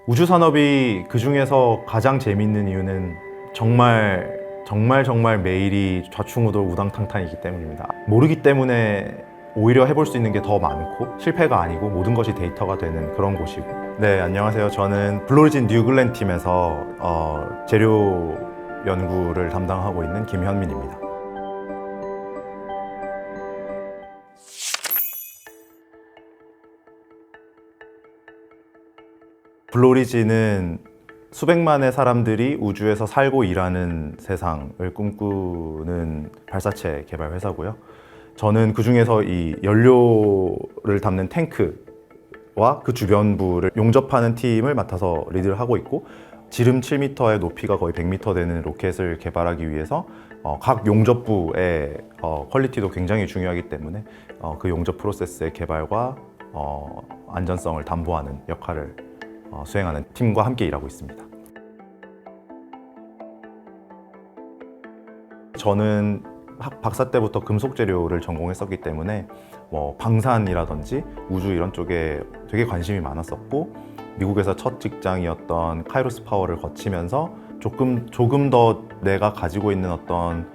우주 산업이 그 중에서 가장 재밌는 이유는 정말 매일이 좌충우돌 우당탕탕이기 때문입니다. 모르기 때문에 오히려 해볼 수 있는 게 더 많고 실패가 아니고 모든 것이 데이터가 되는 그런 곳이고. 네, 안녕하세요. 저는 블루오리진 뉴글랜드 팀에서 재료 연구를 담당하고 있는 김현민입니다. 블루오리진은 수백만의 사람들이 우주에서 살고 일하는 세상을 꿈꾸는 발사체 개발 회사고요. 저는 그 중에서 이 연료를 담는 탱크와 그 주변부를 용접하는 팀을 맡아서 리드를 하고 있고, 지름 7m의 높이가 거의 100m 되는 로켓을 개발하기 위해서 각 용접부의 퀄리티도 굉장히 중요하기 때문에 그 용접 프로세스의 개발과 안전성을 담보하는 역할을 수행하는 팀과 함께 일하고 있습니다. 저는 박사 때부터 금속 재료를 전공했었기 때문에 방산이라든지 우주 이런 쪽에 되게 관심이 많았었고, 미국에서 첫 직장이었던 카이로스 파워를 거치면서 조금 더 내가 가지고 있는 어떤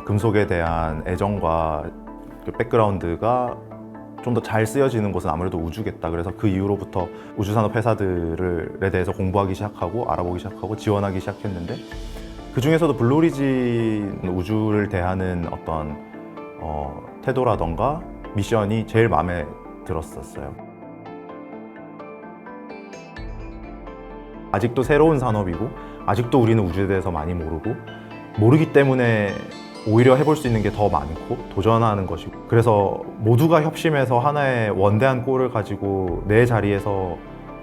금속에 대한 애정과 그 백그라운드가 좀 더 잘 쓰여지는 곳은 아무래도 우주겠다. 그래서 그 이후로부터 우주산업 회사들에 대해서 공부하기 시작하고 알아보기 시작하고 지원하기 시작했는데, 그 중에서도 블루오리진 우주를 대하는 어떤 태도라던가 미션이 제일 마음에 들었었어요. 아직도 새로운 산업이고 아직도 우리는 우주에 대해서 많이 모르기 때문에 오히려 해볼 수 있는 게 더 많고 도전하는 것이고, 그래서 모두가 협심해서 하나의 원대한 골을 가지고 내 자리에서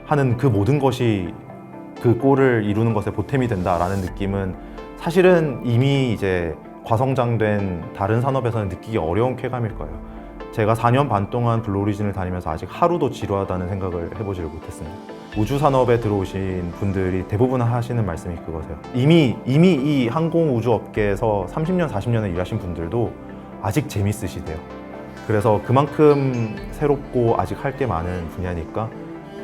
하는 그 모든 것이 그 골을 이루는 것에 보탬이 된다라는 느낌은 사실은 이미 이제 과성장된 다른 산업에서는 느끼기 어려운 쾌감일 거예요. 제가 4년 반 동안 블루오리진을 다니면서 아직 하루도 지루하다는 생각을 해보지를 못했습니다. 우주 산업에 들어오신 분들이 대부분 하시는 말씀이 그거세요. 이미 이 항공 우주 업계에서 30년, 40년을 일하신 분들도 아직 재밌으시대요. 그래서 그만큼 새롭고 아직 할 게 많은 분야니까,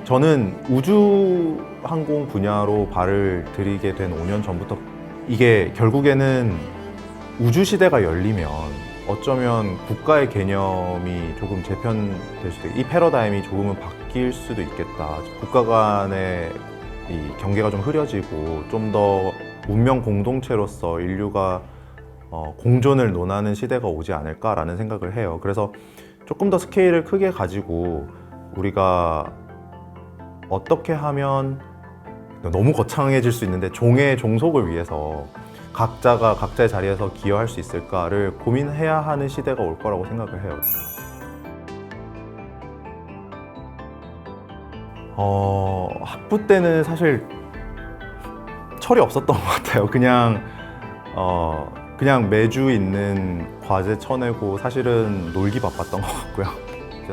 저는 우주 항공 분야로 발을 들이게 된 5년 전부터 이게 결국에는 우주 시대가 열리면 어쩌면 국가의 개념이 조금 재편될 수도 있고, 이 패러다임이 조금은 바뀔 수도 있겠다. 국가 간의 이 경계가 좀 흐려지고 좀 더 문명 공동체로서 인류가 공존을 논하는 시대가 오지 않을까라는 생각을 해요. 그래서 조금 더 스케일을 크게 가지고 우리가 어떻게 하면, 너무 거창해질 수 있는데, 종속을 위해서 각자가 각자의 자리에서 기여할 수 있을까를 고민해야 하는 시대가 올 거라고 생각을 해요. 학부 때는 사실 철이 없었던 것 같아요. 그냥 매주 있는 과제 쳐내고 사실은 놀기 바빴던 것 같고요.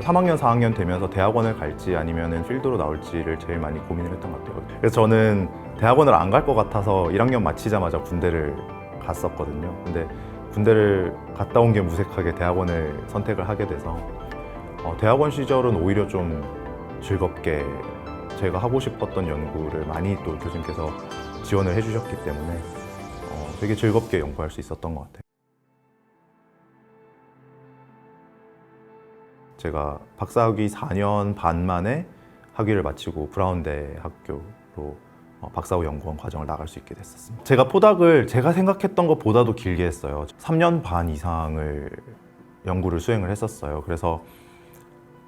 3학년, 4학년 되면서 대학원을 갈지 아니면 필드로 나올지를 제일 많이 고민을 했던 것 같아요. 그래서 저는 대학원을 안 갈 것 같아서 1학년 마치자마자 군대를 갔었거든요. 근데 군대를 갔다 온 게 무색하게 대학원을 선택을 하게 돼서 대학원 시절은 오히려 좀 즐겁게 제가 하고 싶었던 연구를 많이 또 교수님께서 지원을 해주셨기 때문에 되게 즐겁게 연구할 수 있었던 것 같아요. 제가 박사학위 4년 반 만에 학위를 마치고 브라운대 학교로 박사후 연구원 과정을 나갈 수 있게 됐었습니다. 제가 포닥을 제가 생각했던 것보다도 길게 했어요. 3년 반 이상을 연구를 수행을 했었어요. 그래서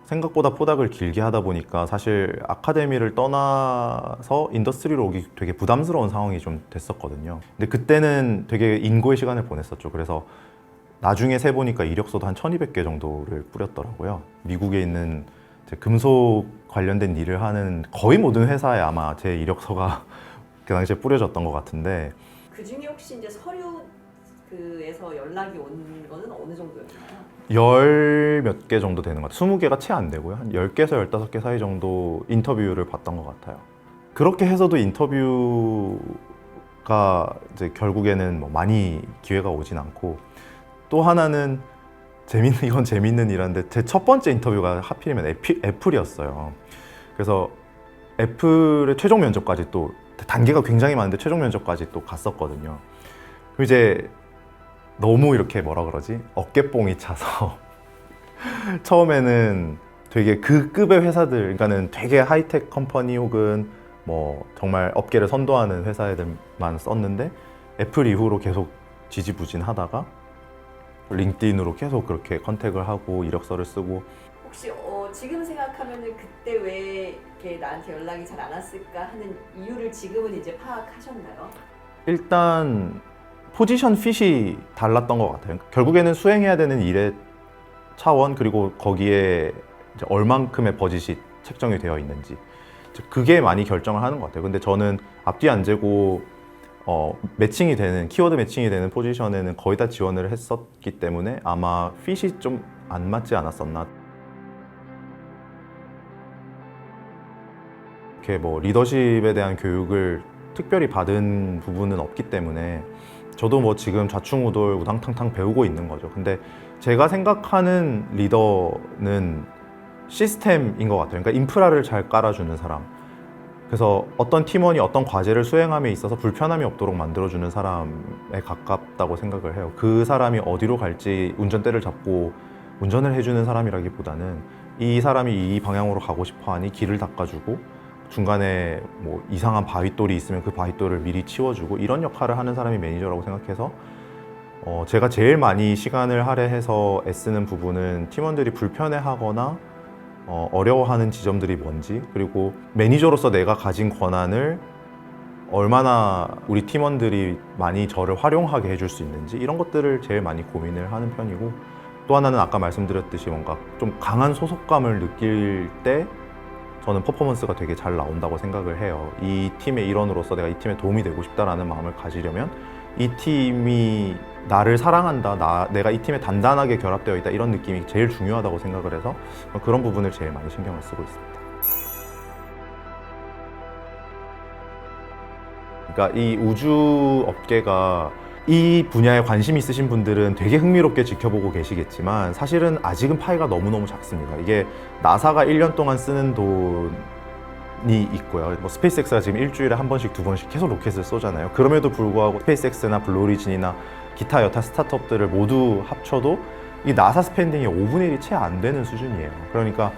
생각보다 포닥을 길게 하다 보니까 사실 아카데미를 떠나서 인더스트리로 오기 되게 부담스러운 상황이 좀 됐었거든요. 근데 그때는 되게 인고의 시간을 보냈었죠. 그래서 나중에 세보니까 이력서도 한 1200개 정도를 뿌렸더라고요. 미국에 있는 금속 관련된 일을 하는 거의 모든 회사에 아마 제 이력서가 그 당시에 뿌려졌던 것 같은데, 그 중에 혹시 이제 서류에서 연락이 온 거는 어느 정도였나요? 10 몇 개 정도 되는 것 같아요. 20개가 채 안 되고요. 한 10개에서 15개 사이 정도 인터뷰를 봤던 것 같아요. 그렇게 해서도 인터뷰가 이제 결국에는 많이 기회가 오진 않고, 또 하나는 이건 재밌는 일인데, 제 첫 번째 인터뷰가 하필이면 애플이었어요. 그래서 애플의 최종 면접까지 또 단계가 굉장히 많은데 최종 면접까지 또 갔었거든요. 그리고 이제 너무 이렇게 뭐라 그러지? 어깨뽕이 차서 처음에는 되게 그 급의 회사들, 그러니까는 되게 하이텍 컴퍼니 혹은 뭐 정말 업계를 선도하는 회사들만 썼는데 애플 이후로 계속 지지부진하다가 링크드인으로 계속 그렇게 컨택을 하고 이력서를 쓰고. 혹시 지금 생각하면은 그때 왜 이렇게 나한테 연락이 잘 안 왔을까 하는 이유를 지금은 이제 파악하셨나요? 일단 포지션 핏이 달랐던 것 같아요. 결국에는 수행해야 되는 일의 차원, 그리고 거기에 이제 얼만큼의 버짓이 책정이 되어 있는지, 그게 많이 결정을 하는 것 같아요. 근데 저는 앞뒤 안 재고 매칭이 되는, 키워드 매칭이 되는 포지션에는 거의 다 지원을 했었기 때문에 아마 핏이 좀 안 맞지 않았었나. 이렇게 뭐 리더십에 대한 교육을 특별히 받은 부분은 없기 때문에 저도 뭐 지금 좌충우돌 우당탕탕 배우고 있는 거죠. 근데 제가 생각하는 리더는 시스템인 것 같아요. 그러니까 인프라를 잘 깔아주는 사람. 그래서 어떤 팀원이 어떤 과제를 수행함에 있어서 불편함이 없도록 만들어주는 사람에 가깝다고 생각을 해요. 그 사람이 어디로 갈지 운전대를 잡고 운전을 해주는 사람이라기보다는 이 사람이 이 방향으로 가고 싶어 하니 길을 닦아주고 중간에 뭐 이상한 바위돌이 있으면 그 바위돌을 미리 치워주고 이런 역할을 하는 사람이 매니저라고 생각해서 제가 제일 많이 시간을 할애해서 애쓰는 부분은 팀원들이 불편해하거나 어려워하는 지점들이 뭔지, 그리고 매니저로서 내가 가진 권한을 얼마나 우리 팀원들이 많이 저를 활용하게 해줄 수 있는지, 이런 것들을 제일 많이 고민을 하는 편이고, 또 하나는 아까 말씀드렸듯이 뭔가 좀 강한 소속감을 느낄 때 저는 퍼포먼스가 되게 잘 나온다고 생각을 해요. 이 팀의 일원으로서 내가 이 팀에 도움이 되고 싶다라는 마음을 가지려면 이 팀이 나를 사랑한다, 내가 이 팀에 단단하게 결합되어 있다, 이런 느낌이 제일 중요하다고 생각을 해서 그런 부분을 제일 많이 신경을 쓰고 있습니다. 그러니까 이 우주 업계가 이 분야에 관심 있으신 분들은 되게 흥미롭게 지켜보고 계시겠지만 사실은 아직은 파이가 너무너무 작습니다. 이게 나사가 1년 동안 쓰는 돈이 있고요. 뭐 스페이스X가 지금 일주일에 한 번씩, 두 번씩 계속 로켓을 쏘잖아요. 그럼에도 불구하고 스페이스X나 블루오리진이나 기타 여타 스타트업들을 모두 합쳐도 이 나사 스펜딩이 5분의 1이 채 안 되는 수준이에요. 그러니까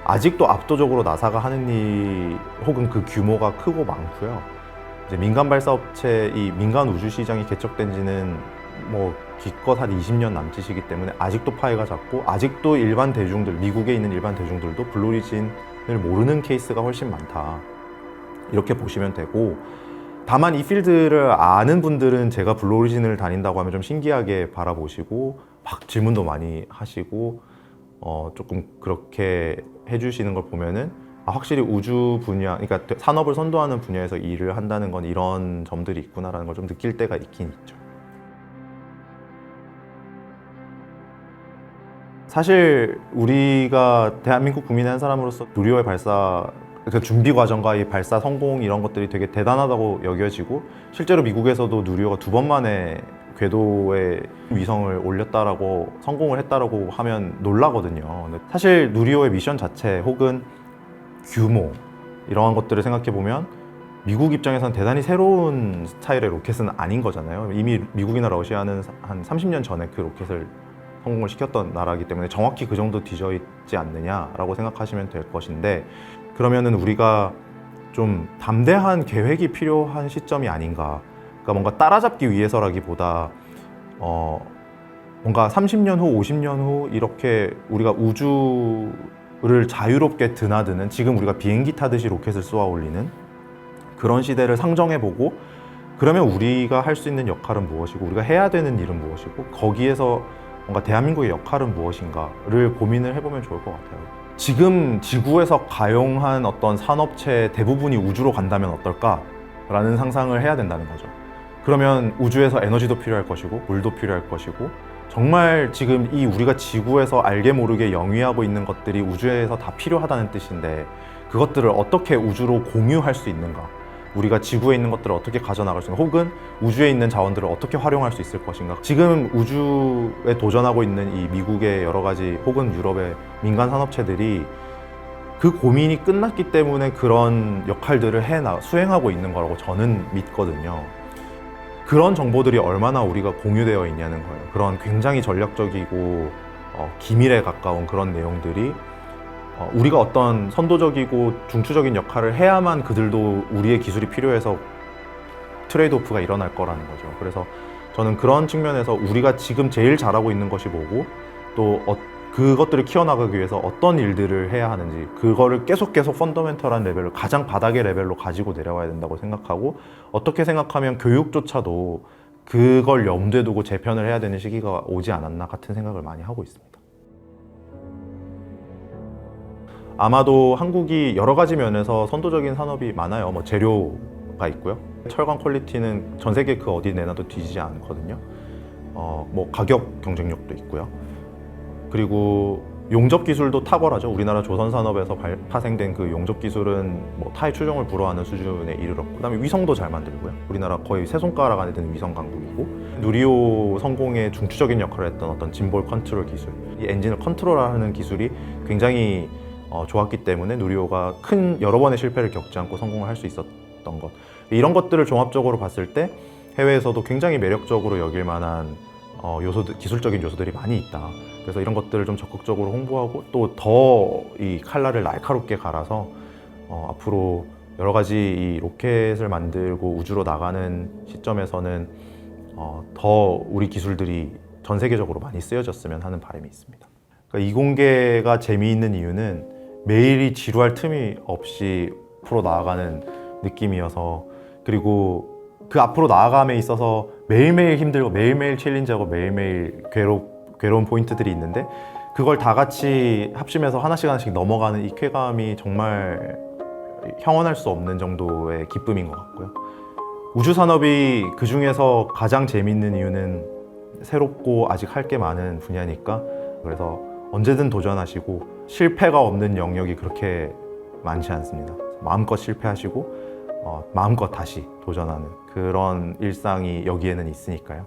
아직도 압도적으로 나사가 하는 일 혹은 그 규모가 크고 많고요. 이제 민간 발사업체, 이 민간 우주 시장이 개척된 지는 뭐 기껏 한 20년 남짓이기 때문에 아직도 파이가 작고, 아직도 일반 대중들, 미국에 있는 일반 대중들도 블루오리진을 모르는 케이스가 훨씬 많다, 이렇게 보시면 되고, 다만 이 필드를 아는 분들은 제가 블루오리진을 다닌다고 하면 좀 신기하게 바라보시고 막 질문도 많이 하시고 조금 그렇게 해주시는 걸 보면은 확실히 우주 분야, 그러니까 산업을 선도하는 분야에서 일을 한다는 건 이런 점들이 있구나라는 걸 좀 느낄 때가 있긴 있죠. 사실 우리가 대한민국 국민의 한 사람으로서 누리호의 발사, 그 준비 과정과 이 발사 성공 이런 것들이 되게 대단하다고 여겨지고, 실제로 미국에서도 누리호가 2번 만에 궤도에 위성을 올렸다라고, 성공을 했다라고 하면 놀라거든요. 근데 사실 누리호의 미션 자체 혹은 규모, 이러한 것들을 생각해 보면 미국 입장에서는 대단히 새로운 스타일의 로켓은 아닌 거잖아요. 이미 미국이나 러시아는 한 30년 전에 그 로켓을 성공을 시켰던 나라이기 때문에 정확히 그 정도 뒤져 있지 않느냐라고 생각하시면 될 것인데, 그러면은 우리가 좀 담대한 계획이 필요한 시점이 아닌가. 그러니까 뭔가 따라잡기 위해서라기보다 뭔가 30년 후, 50년 후 이렇게 우리가 우주를 자유롭게 드나드는, 지금 우리가 비행기 타듯이 로켓을 쏘아 올리는 그런 시대를 상정해보고, 그러면 우리가 할 수 있는 역할은 무엇이고 우리가 해야 되는 일은 무엇이고 거기에서 뭔가 대한민국의 역할은 무엇인가를 고민을 해보면 좋을 것 같아요. 지금 지구에서 가용한 어떤 산업체 대부분이 우주로 간다면 어떨까라는 상상을 해야 된다는 거죠. 그러면 우주에서 에너지도 필요할 것이고 물도 필요할 것이고, 정말 지금 이 우리가 지구에서 알게 모르게 영위하고 있는 것들이 우주에서 다 필요하다는 뜻인데, 그것들을 어떻게 우주로 공유할 수 있는가, 우리가 지구에 있는 것들을 어떻게 가져나갈 수 있는가, 혹은 우주에 있는 자원들을 어떻게 활용할 수 있을 것인가. 지금 우주에 도전하고 있는 이 미국의 여러 가지 혹은 유럽의 민간 산업체들이 그 고민이 끝났기 때문에 그런 역할들을 수행하고 있는 거라고 저는 믿거든요. 그런 정보들이 얼마나 우리가 공유되어 있냐는 거예요. 그런 굉장히 전략적이고 기밀에 가까운 그런 내용들이 우리가 어떤 선도적이고 중추적인 역할을 해야만 그들도 우리의 기술이 필요해서 트레이드오프가 일어날 거라는 거죠. 그래서 저는 그런 측면에서 우리가 지금 제일 잘하고 있는 것이 뭐고 또 그것들을 키워나가기 위해서 어떤 일들을 해야 하는지 그거를 계속 펀더멘털한 레벨로 가장 바닥의 레벨로 가지고 내려와야 된다고 생각하고 어떻게 생각하면 교육조차도 그걸 염두에 두고 재편을 해야 되는 시기가 오지 않았나 같은 생각을 많이 하고 있습니다. 아마도 한국이 여러 가지 면에서 선도적인 산업이 많아요. 뭐 재료가 있고요. 철강 퀄리티는 전 세계 그 어디 내놔도 뒤지지 않거든요. 뭐 가격 경쟁력도 있고요. 그리고 용접 기술도 탁월하죠. 우리나라 조선 산업에서 파생된 그 용접 기술은 뭐 타의 추종을 불허하는 수준에 이르렀고, 그다음에 위성도 잘 만들고요. 우리나라 거의 세 손가락 안에 드는 위성 강국이고, 누리호 성공의 중추적인 역할을 했던 어떤 짐볼 컨트롤 기술, 이 엔진을 컨트롤하는 기술이 굉장히 좋았기 때문에 누리호가 여러 번의 실패를 겪지 않고 성공을 할 수 있었던 것. 이런 것들을 종합적으로 봤을 때 해외에서도 굉장히 매력적으로 여길 만한 기술적인 요소들이 많이 있다. 그래서 이런 것들을 좀 적극적으로 홍보하고 또 더 이 칼날을 날카롭게 갈아서 앞으로 여러 가지 이 로켓을 만들고 우주로 나가는 시점에서는 더 우리 기술들이 전 세계적으로 많이 쓰여졌으면 하는 바람이 있습니다. 그러니까 이공계가 재미있는 이유는 매일이 지루할 틈이 없이 앞으로 나아가는 느낌이어서, 그리고 그 앞으로 나아감에 있어서 매일매일 힘들고 매일매일 챌린지하고 매일매일 괴로운 포인트들이 있는데 그걸 다 같이 합심해서 하나씩 넘어가는 이 쾌감이 정말 형언할 수 없는 정도의 기쁨인 것 같고요. 우주 산업이 그 중에서 가장 재미있는 이유는 새롭고 아직 할 게 많은 분야니까, 그래서 언제든 도전하시고 실패가 없는 영역이 그렇게 많지 않습니다. 마음껏 실패하시고 마음껏 다시 도전하는 그런 일상이 여기에는 있으니까요.